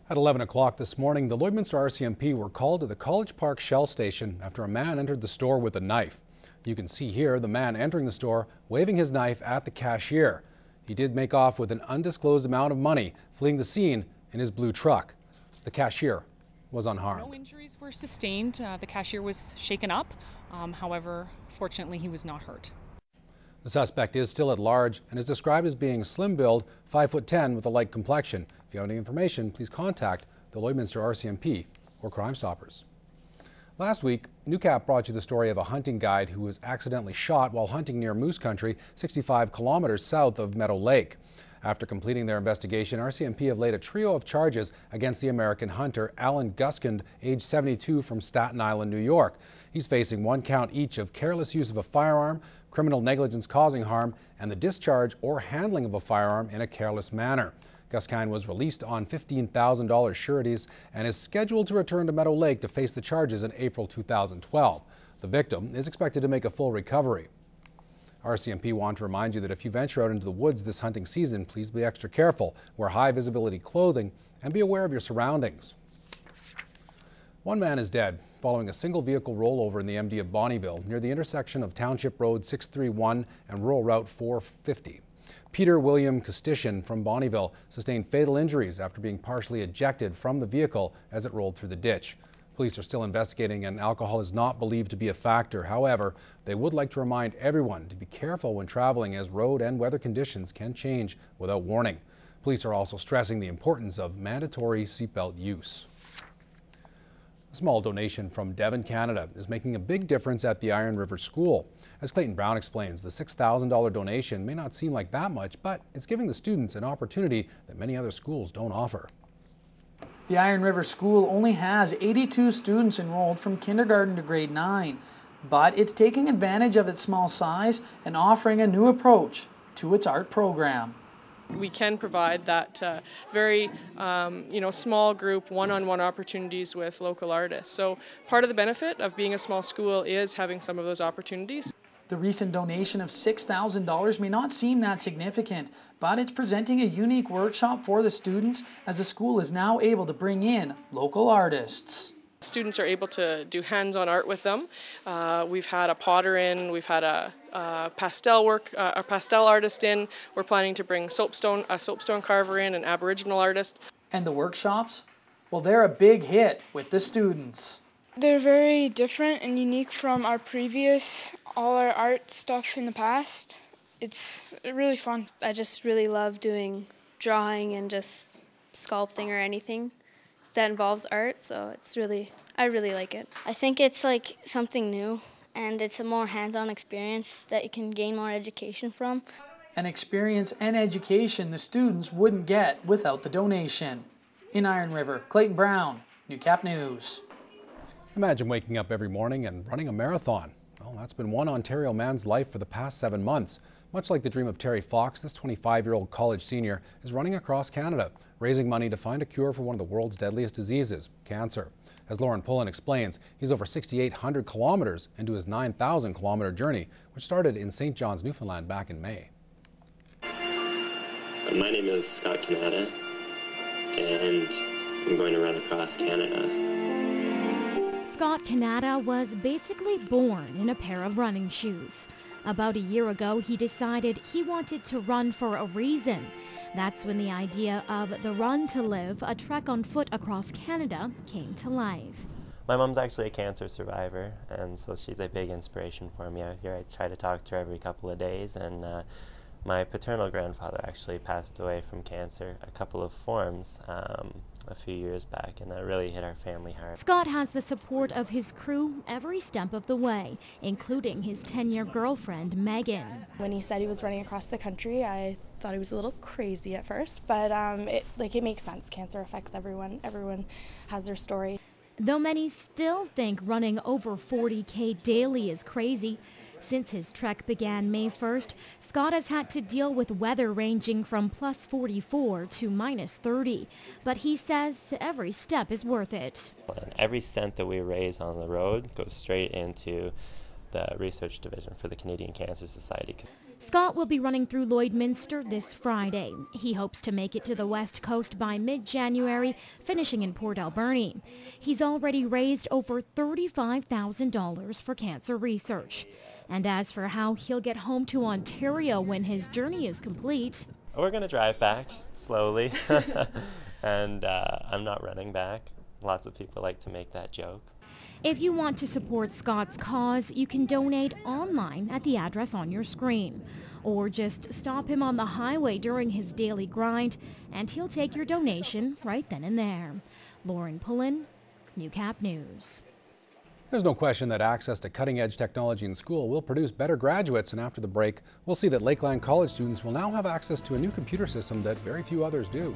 At 11 o'clock this morning, the Lloydminster RCMP were called to the College Park Shell Station after a man entered the store with a knife. You can see here the man entering the store waving his knife at the cashier. He did make off with an undisclosed amount of money, fleeing the scene in his blue truck. The cashier was unharmed. No injuries were sustained. The cashier was shaken up. However, fortunately, he was not hurt. The suspect is still at large and is described as being slim-build, 5'10" with a light complexion. If you have any information, please contact the Lloydminster RCMP or Crime Stoppers. Last week, Newcap brought you the story of a hunting guide who was accidentally shot while hunting near Moose Country, 65 kilometers south of Meadow Lake. After completing their investigation, RCMP have laid a trio of charges against the American hunter Alan Guskind, age 72, from Staten Island, New York. He's facing 1 count each of careless use of a firearm, criminal negligence causing harm, and the discharge or handling of a firearm in a careless manner. Guskind was released on $15,000 sureties and is scheduled to return to Meadow Lake to face the charges in April 2012. The victim is expected to make a full recovery. RCMP want to remind you that if you venture out into the woods this hunting season, please be extra careful, wear high visibility clothing, and be aware of your surroundings. One man is dead following a single vehicle rollover in the MD of Bonnyville near the intersection of Township Road 631 and Rural Route 450. Peter William Costician from Bonnyville sustained fatal injuries after being partially ejected from the vehicle as it rolled through the ditch. Police are still investigating and alcohol is not believed to be a factor. However, they would like to remind everyone to be careful when traveling as road and weather conditions can change without warning. Police are also stressing the importance of mandatory seatbelt use. A small donation from Devon, Canada is making a big difference at the Iron River School. As Clayton Brown explains, the $6,000 donation may not seem like that much, but it's giving the students an opportunity that many other schools don't offer. The Iron River School only has 82 students enrolled from kindergarten to grade 9, but it's taking advantage of its small size and offering a new approach to its art program. We can provide that very small group one-on-one opportunities with local artists. So part of the benefit of being a small school is having some of those opportunities. The recent donation of $6,000 may not seem that significant, but it's presenting a unique workshop for the students as the school is now able to bring in local artists. Students are able to do hands-on art with them. We've had a potter in, we've had a pastel artist in. We're planning to bring a soapstone carver in, an Aboriginal artist. And the workshops? Well, they're a big hit with the students. They're very different and unique from all our art stuff in the past. It's really fun. I just really love doing drawing and just sculpting or anything that involves art, so I really like it. I think it's like something new and it's a more hands-on experience that you can gain more education from. An experience and education the students wouldn't get without the donation. In Iron River, Clayton Brown, Newcap News. Imagine waking up every morning and running a marathon. Well, that's been one Ontario man's life for the past 7 months. Much like the dream of Terry Fox, this 25-year-old college senior is running across Canada, raising money to find a cure for one of the world's deadliest diseases, cancer. As Lauren Pullen explains, he's over 6,800 kilometers into his 9,000-kilometer journey, which started in St. John's, Newfoundland back in May. My name is Scott Canada, and I'm going to run across Canada. Scott Canada was basically born in a pair of running shoes. About a year ago, he decided he wanted to run for a reason. That's when the idea of the Run to Live, a trek on foot across Canada, came to life. My mom's actually a cancer survivor, and so she's a big inspiration for me out here. I try to talk to her every couple of days, and my paternal grandfather actually passed away from cancer, a couple of forms, a few years back, and that really hit our family hard. Scott has the support of his crew every step of the way, including his 10-year girlfriend, Megan. When he said he was running across the country, I thought he was a little crazy at first, but it makes sense. Cancer affects everyone. Everyone has their story. Though many still think running over 40K daily is crazy, since his trek began May 1st, Scott has had to deal with weather ranging from plus 44 to minus 30. But he says every step is worth it. And every cent that we raise on the road goes straight into the research division for the Canadian Cancer Society. Scott will be running through Lloydminster this Friday. He hopes to make it to the West Coast by mid-January, finishing in Port Alberni. He's already raised over $35,000 for cancer research. And as for how he'll get home to Ontario when his journey is complete, we're going to drive back slowly, and I'm not running back. Lots of people like to make that joke. if you want to support Scott's cause, you can donate online at the address on your screen. Or just stop him on the highway during his daily grind, and he'll take your donation right then and there. Lauren Pullen, Newcap News. There's no question that access to cutting-edge technology in school will produce better graduates, and after the break, we'll see that Lakeland College students will now have access to a new computer system that very few others do.